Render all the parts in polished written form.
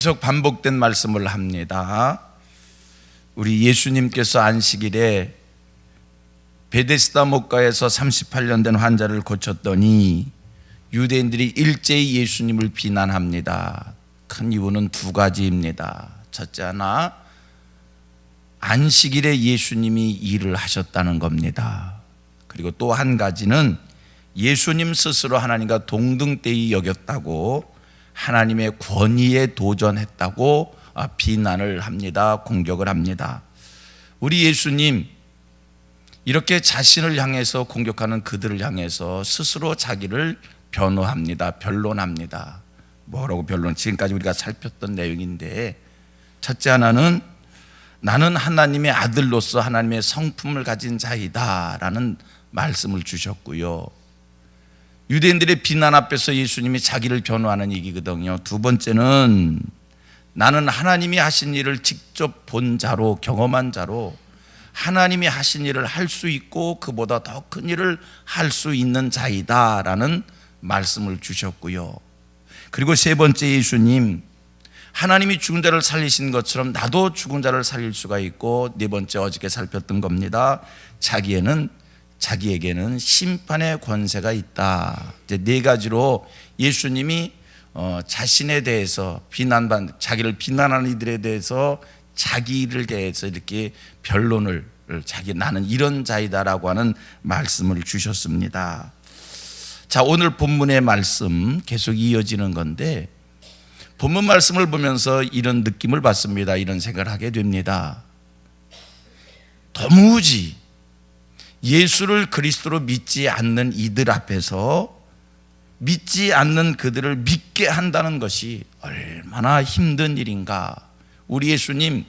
계속 반복된 말씀을 합니다. 우리 예수님께서 안식일에 베데스다 목가에서 38년 된 환자를 고쳤더니 유대인들이 일제히 예수님을 비난합니다. 큰 이유는 두 가지입니다. 첫째 하나, 안식일에 예수님이 일을 하셨다는 겁니다. 그리고 또 한 가지는 예수님 스스로 하나님과 동등대히 여겼다고, 하나님의 권위에 도전했다고 비난을 합니다. 공격을 합니다. 우리 예수님 이렇게 자신을 향해서 공격하는 그들을 향해서 스스로 자기를 변호합니다. 변론합니다. 뭐라고 변론? 지금까지 우리가 살폈던 내용인데, 첫째 하나는 나는 하나님의 아들로서 하나님의 성품을 가진 자이다 라는 말씀을 주셨고요. 유대인들의 비난 앞에서 예수님이 자기를 변호하는 얘기거든요. 두 번째는 나는 하나님이 하신 일을 직접 본 자로, 경험한 자로 하나님이 하신 일을 할 수 있고 그보다 더 큰 일을 할 수 있는 자이다 라는 말씀을 주셨고요. 그리고 세 번째, 예수님 하나님이 죽은 자를 살리신 것처럼 나도 죽은 자를 살릴 수가 있고, 네 번째 어저께 살폈던 겁니다. 자기에게는 심판의 권세가 있다. 이제 네 가지로 예수님이 자신에 대해서 자기를 비난하는 이들에 대해서 자기를 대해서 이렇게 변론을 나는 이런 자이다라고 하는 말씀을 주셨습니다. 자, 오늘 본문의 말씀 계속 이어지는 건데, 본문 말씀을 보면서 이런 느낌을 받습니다. 이런 생각을 하게 됩니다. 도무지 예수를 그리스도로 믿지 않는 이들 앞에서 믿지 않는 그들을 믿게 한다는 것이 얼마나 힘든 일인가. 우리 예수님,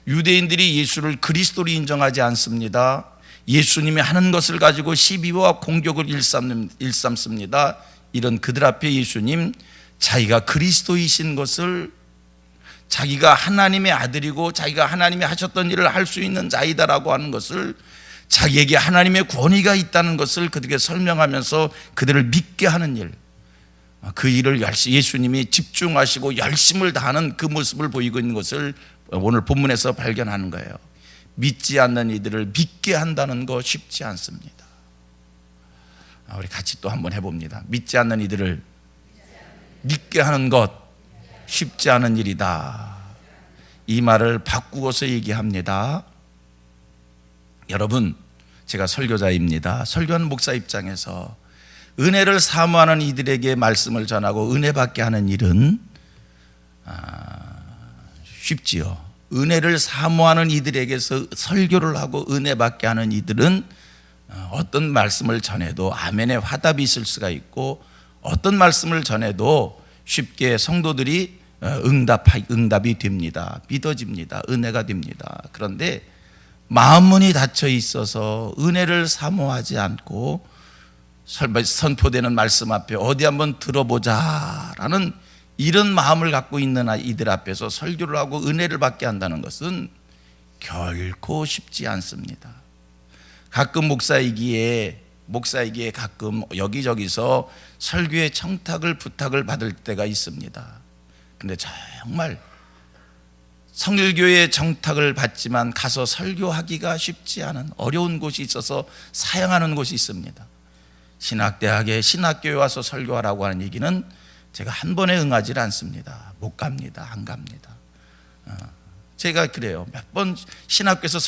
유대인들이 예수를 그리스도로 인정하지 않습니다. 예수님이 하는 것을 가지고 시비와 공격을 일삼습니다. 이런 그들 앞에 예수님, 자기가 그리스도이신 것을, 자기가 하나님의 아들이고 자기가 하나님이 하셨던 일을 할 수 있는 자이다라고 하는 것을, 자기에게 하나님의 권위가 있다는 것을 그들에게 설명하면서 그들을 믿게 하는 일, 그 일을 예수님이 집중하시고 열심을 다하는 그 모습을 보이고 있는 것을 오늘 본문에서 발견하는 거예요. 믿지 않는 이들을 믿게 한다는 거 쉽지 않습니다. 우리 같이 또 한번 해봅니다. 믿지 않는 이들을 믿게 하는 것 쉽지 않은 일이다. 이 말을 바꾸어서 얘기합니다. 여러분, 제가 설교자입니다. 설교하는 목사 입장에서 은혜를 사모하는 이들에게 말씀을 전하고 은혜 받게 하는 일은 쉽지요. 은혜를 사모하는 이들에게서 설교를 하고 은혜 받게 하는 이들은 어떤 말씀을 전해도 아멘의 화답이 있을 수가 있고, 어떤 말씀을 전해도 쉽게 성도들이 응답이 됩니다. 믿어집니다. 은혜가 됩니다. 그런데 마음문이 닫혀 있어서 은혜를 사모하지 않고 선포되는 말씀 앞에 어디 한번 들어보자라는 이런 마음을 갖고 있는 이들 앞에서 설교를 하고 은혜를 받게 한다는 것은 결코 쉽지 않습니다. 가끔 목사이기에 가끔 여기저기서 설교의 청탁을 부탁을 받을 때가 있습니다. 근데 정말 성일교의 정탁을 받지만 가서 설교하기가 쉽지 않은 어려운 곳이 있어서 사양하는 곳이 있습니다. 신학대학에 신학교에 와서 설교하라고 하는 얘기는 제가 한 번에 응하지 않습니다. 못 갑니다. 안 갑니다. 제가 그래요. 몇 번 신학교에서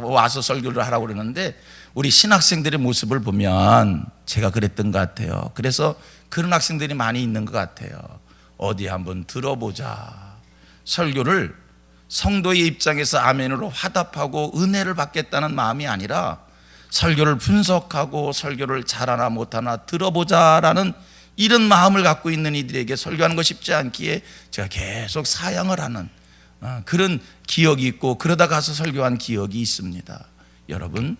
와서 설교를 하라고 그러는데 우리 신학생들의 모습을 보면 제가 그랬던 것 같아요. 그래서 그런 학생들이 많이 있는 것 같아요. 어디 한번 들어보자. 설교를 성도의 입장에서 아멘으로 화답하고 은혜를 받겠다는 마음이 아니라 설교를 분석하고 설교를 잘하나 못하나 들어보자라는 이런 마음을 갖고 있는 이들에게 설교하는 거 쉽지 않기에 제가 계속 사양을 하는 그런 기억이 있고, 그러다 가서 설교한 기억이 있습니다. 여러분,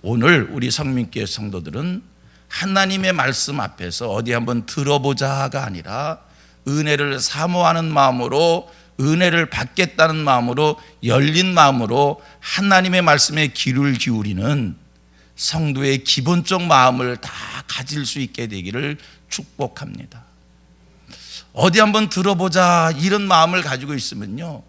오늘 우리 성민교회 성도들은 하나님의 말씀 앞에서 어디 한번 들어보자가 아니라 은혜를 사모하는 마음으로, 은혜를 받겠다는 마음으로, 열린 마음으로 하나님의 말씀에 귀를 기울이는 성도의 기본적 마음을 다 가질 수 있게 되기를 축복합니다. 어디 한번 들어보자 이런 마음을 가지고 있으면요,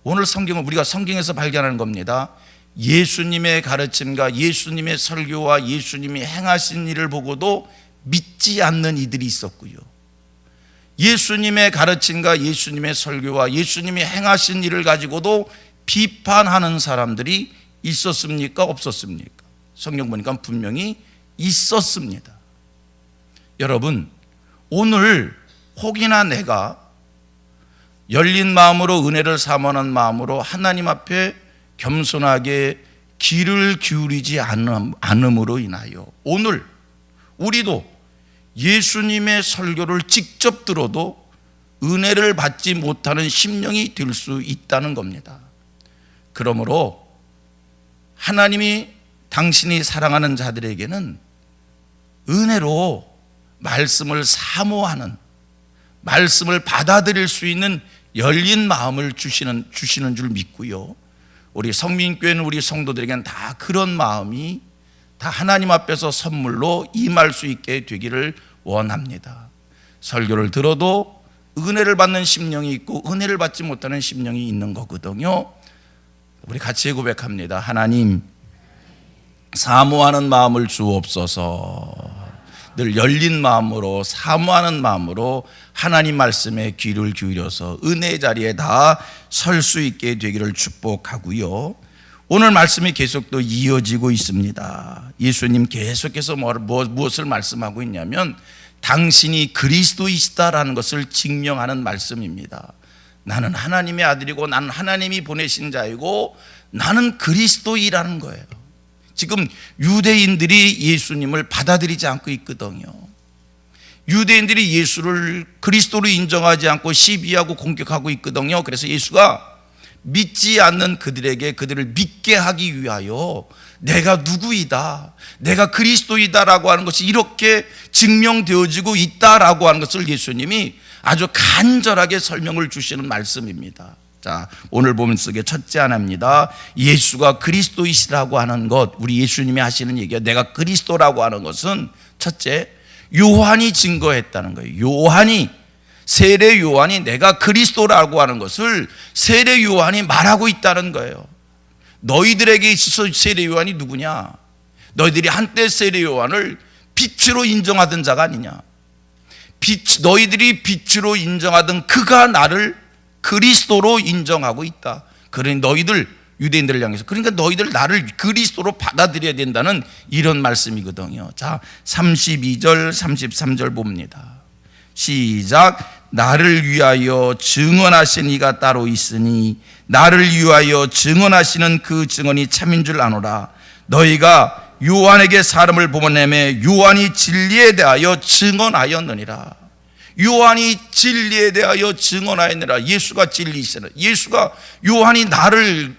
오늘 성경은 우리가 성경에서 발견하는 겁니다. 예수님의 가르침과 예수님의 설교와 예수님이 행하신 일을 보고도 믿지 않는 이들이 있었고요, 예수님의 가르침과 예수님의 설교와 예수님이 행하신 일을 가지고도 비판하는 사람들이 있었습니까? 없었습니까? 성경 보니까 분명히 있었습니다. 여러분, 오늘 혹이나 내가 열린 마음으로 은혜를 사모하는 마음으로 하나님 앞에 겸손하게 귀를 기울이지 않음으로 인하여 오늘 우리도 예수님의 설교를 직접 들어도 은혜를 받지 못하는 심령이 될 수 있다는 겁니다. 그러므로 하나님이 당신이 사랑하는 자들에게는 은혜로 말씀을 사모하는, 말씀을 받아들일 수 있는 열린 마음을 주시는 줄 믿고요, 우리 성민교회는 우리 성도들에게는 다 그런 마음이 다 하나님 앞에서 선물로 임할 수 있게 되기를 원합니다. 설교를 들어도 은혜를 받는 심령이 있고 은혜를 받지 못하는 심령이 있는 거거든요. 우리 같이 고백합니다. 하나님, 사모하는 마음을 주옵소서. 늘 열린 마음으로, 사모하는 마음으로 하나님 말씀에 귀를 기울여서 은혜의 자리에 다 설 수 있게 되기를 축복하고요, 오늘 말씀이 계속 또 이어지고 있습니다. 예수님 계속해서 무엇을 말씀하고 있냐면 당신이 그리스도이시다라는 것을 증명하는 말씀입니다. 나는 하나님의 아들이고 나는 하나님이 보내신 자이고 나는 그리스도이라는 거예요. 지금 유대인들이 예수님을 받아들이지 않고 있거든요. 유대인들이 예수를 그리스도로 인정하지 않고 시비하고 공격하고 있거든요. 그래서 예수가 믿지 않는 그들에게 그들을 믿게 하기 위하여 내가 누구이다, 내가 그리스도이다라고 하는 것이 이렇게 증명되어지고 있다라고 하는 것을 예수님이 아주 간절하게 설명을 주시는 말씀입니다. 자, 오늘 본문 속의 첫째 하나입니다. 예수가 그리스도이시라고 하는 것, 우리 예수님이 하시는 얘기가 내가 그리스도라고 하는 것은 첫째, 요한이 증거했다는 거예요. 세례 요한이 내가 그리스도라고 하는 것을 세례 요한이 말하고 있다는 거예요. 너희들에게 있어서 세례 요한이 누구냐? 너희들이 한때 세례 요한을 빛으로 인정하던 자가 아니냐? 너희들이 빛으로 인정하던 그가 나를 그리스도로 인정하고 있다. 그러니 너희들, 유대인들을 향해서, 그러니까 너희들 나를 그리스도로 받아들여야 된다는 이런 말씀이거든요. 자, 32절 33절 봅니다. 시작. 나를 위하여 증언하신 이가 따로 있으니 나를 위하여 증언하시는 그 증언이 참인 줄 아노라. 너희가 요한에게 사람을 보내매 요한이 진리에 대하여 증언하였느니라. 요한이 진리에 대하여 증언하였느니라. 예수가 진리시라. 예수가 요한이 나를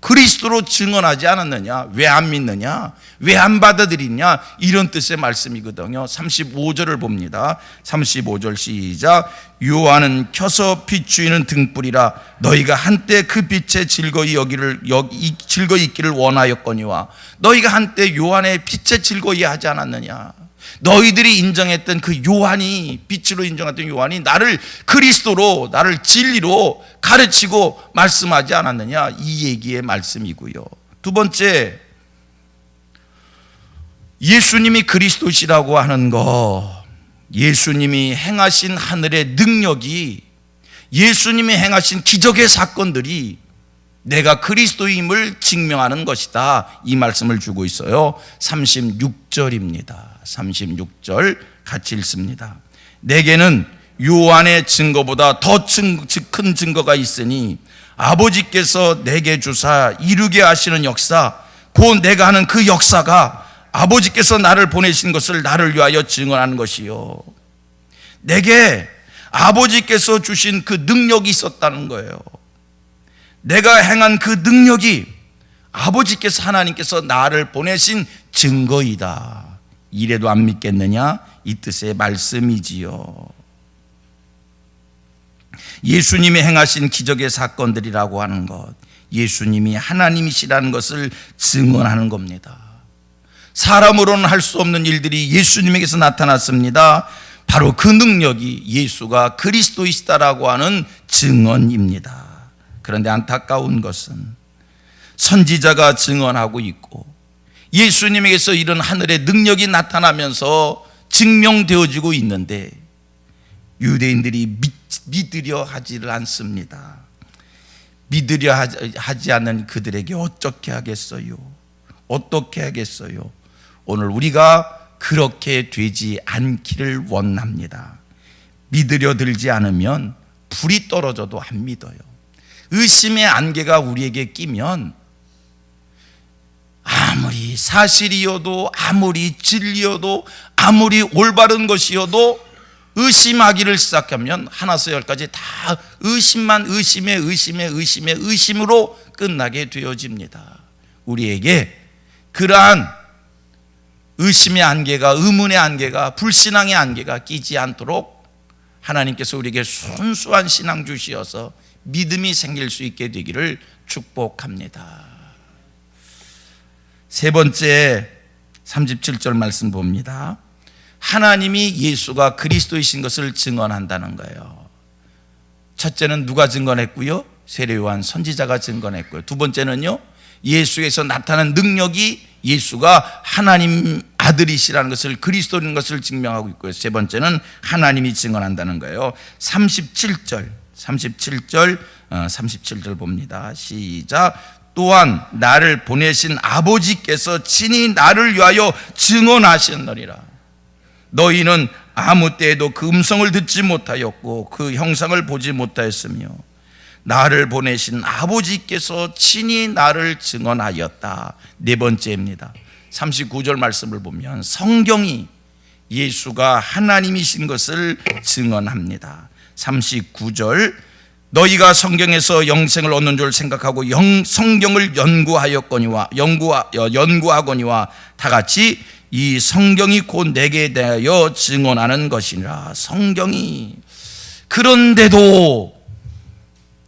그리스도로 증언하지 않았느냐? 왜 안 믿느냐? 왜 안 받아들이냐? 이런 뜻의 말씀이거든요. 35절을 봅니다. 35절 시작. 요한은 켜서 비추이는 등불이라 너희가 한때 그 빛에 즐거이 있기를 원하였거니와. 너희가 한때 요한의 빛에 즐거이 하지 않았느냐? 너희들이 인정했던 그 요한이, 빛으로 인정했던 요한이 나를 그리스도로, 나를 진리로 가르치고 말씀하지 않았느냐? 이 얘기의 말씀이고요. 두 번째, 예수님이 그리스도시라고 하는 것, 예수님이 행하신 하늘의 능력이, 예수님이 행하신 기적의 사건들이 내가 그리스도임을 증명하는 것이다, 이 말씀을 주고 있어요. 36절입니다. 36절 같이 읽습니다. 내게는 요한의 증거보다 더 큰 증거가 있으니 아버지께서 내게 주사 이루게 하시는 역사, 곧 내가 하는 그 역사가 아버지께서 나를 보내신 것을 나를 위하여 증언하는 것이요. 내게 아버지께서 주신 그 능력이 있었다는 거예요. 내가 행한 그 능력이 아버지께서, 하나님께서 나를 보내신 증거이다. 이래도 안 믿겠느냐? 이 뜻의 말씀이지요. 예수님이 행하신 기적의 사건들이라고 하는 것, 예수님이 하나님이시라는 것을 증언하는 겁니다. 사람으로는 할 수 없는 일들이 예수님에게서 나타났습니다. 바로 그 능력이 예수가 그리스도이시다라고 하는 증언입니다. 그런데 안타까운 것은 선지자가 증언하고 있고 예수님에게서 이런 하늘의 능력이 나타나면서 증명되어지고 있는데 유대인들이 믿으려 하지를 않습니다. 믿으려 하지 않는 그들에게 어떻게 하겠어요? 어떻게 하겠어요? 오늘 우리가 그렇게 되지 않기를 원합니다. 믿으려 들지 않으면 불이 떨어져도 안 믿어요. 의심의 안개가 우리에게 끼면 아무리 사실이어도 아무리 진리여도 아무리 올바른 것이어도 의심하기를 시작하면 하나서 열까지 다 의심만 의심으로 끝나게 되어집니다. 우리에게 그러한 의심의 안개가, 의문의 안개가, 불신앙의 안개가 끼지 않도록 하나님께서 우리에게 순수한 신앙 주시어서 믿음이 생길 수 있게 되기를 축복합니다. 세 번째 37절 말씀 봅니다. 하나님이 예수가 그리스도이신 것을 증언한다는 거예요. 첫째는 누가 증언했고요? 세례 요한 선지자가 증언했고요. 두 번째는요, 예수에서 나타난 능력이 예수가 하나님 아들이시라는 것을, 그리스도인 것을 증명하고 있고요. 세 번째는 하나님이 증언한다는 거예요. 37절 봅니다. 시작. 또한 나를 보내신 아버지께서 친히 나를 위하여 증언하셨느니라. 너희는 아무 때에도 그 음성을 듣지 못하였고 그 형상을 보지 못하였으며 나를 보내신 아버지께서 친히 나를 증언하였다. 네 번째입니다. 39절 말씀을 보면 성경이 예수가 하나님이신 것을 증언합니다. 39절 너희가 성경에서 영생을 얻는 줄 생각하고 성경을 연구하거니와 다 같이 이 성경이 곧 내게 대하여 증언하는 것이니라. 성경이. 그런데도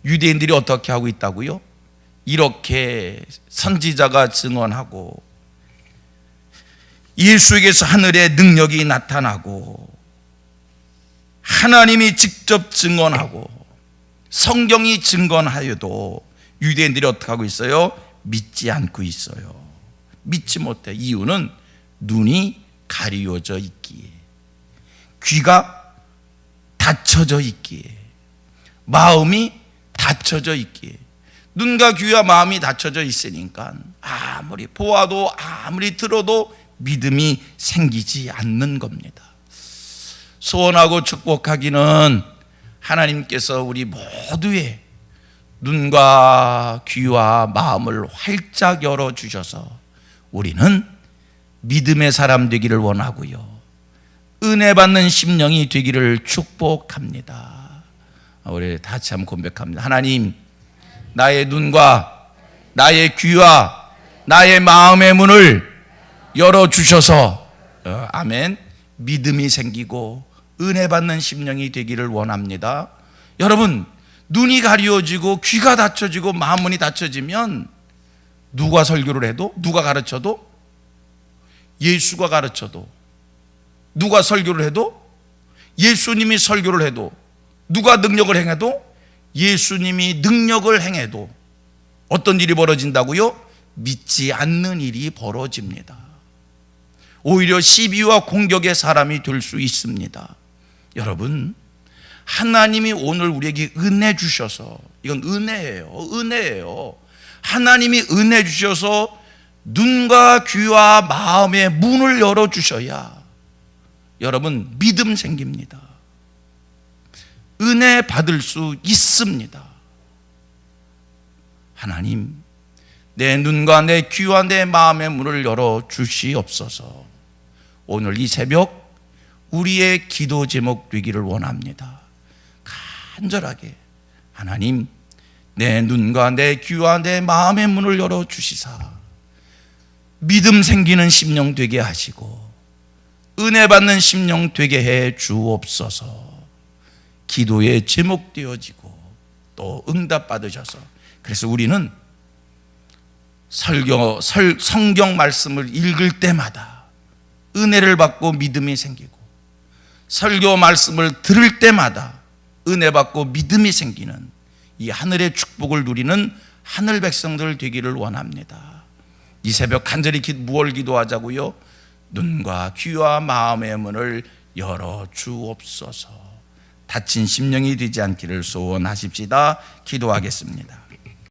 유대인들이 어떻게 하고 있다고요? 이렇게 선지자가 증언하고 예수에게서 하늘의 능력이 나타나고 하나님이 직접 증언하고 성경이 증언하여도 유대인들이 어떻게 하고 있어요? 믿지 않고 있어요. 믿지 못해. 이유는 눈이 가리워져 있기에, 귀가 닫혀져 있기에, 마음이 닫혀져 있기에. 눈과 귀와 마음이 닫혀져 있으니까 아무리 보아도 아무리 들어도 믿음이 생기지 않는 겁니다. 소원하고 축복하기는 하나님께서 우리 모두의 눈과 귀와 마음을 활짝 열어주셔서 우리는 믿음의 사람 되기를 원하고요, 은혜 받는 심령이 되기를 축복합니다. 우리 다시 한번 고백합니다. 하나님, 나의 눈과 나의 귀와 나의 마음의 문을 열어주셔서 아멘, 믿음이 생기고 은혜 받는 심령이 되기를 원합니다. 여러분, 눈이 가리워지고 귀가 닫혀지고 마음문이 닫혀지면 누가 설교를 해도, 누가 가르쳐도, 예수가 가르쳐도, 누가 설교를 해도, 예수님이 설교를 해도, 누가 능력을 행해도, 예수님이 능력을 행해도 어떤 일이 벌어진다고요? 믿지 않는 일이 벌어집니다. 오히려 시비와 공격의 사람이 될 수 있습니다. 여러분, 하나님이 오늘 우리에게 은혜 주셔서, 이건 은혜예요. 하나님이 은혜 주셔서 눈과 귀와 마음의 문을 열어주셔야 여러분 믿음 생깁니다. 은혜 받을 수 있습니다. 하나님, 내 눈과 내 귀와 내 마음의 문을 열어주시옵소서. 오늘 이 새벽 우리의 기도 제목 되기를 원합니다. 간절하게 하나님, 내 눈과 내 귀와 내 마음의 문을 열어주시사 믿음 생기는 심령 되게 하시고 은혜 받는 심령 되게 해 주옵소서. 기도에 제목되어지고 또 응답 받으셔서, 그래서 우리는 성경 말씀을 읽을 때마다 은혜를 받고 믿음이 생기고 설교 말씀을 들을 때마다 은혜 받고 믿음이 생기는 이 하늘의 축복을 누리는 하늘 백성들 되기를 원합니다. 이 새벽 간절히 무얼 기도하자고요? 눈과 귀와 마음의 문을 열어 주옵소서. 다친 심령이 되지 않기를 소원하십시다. 기도하겠습니다.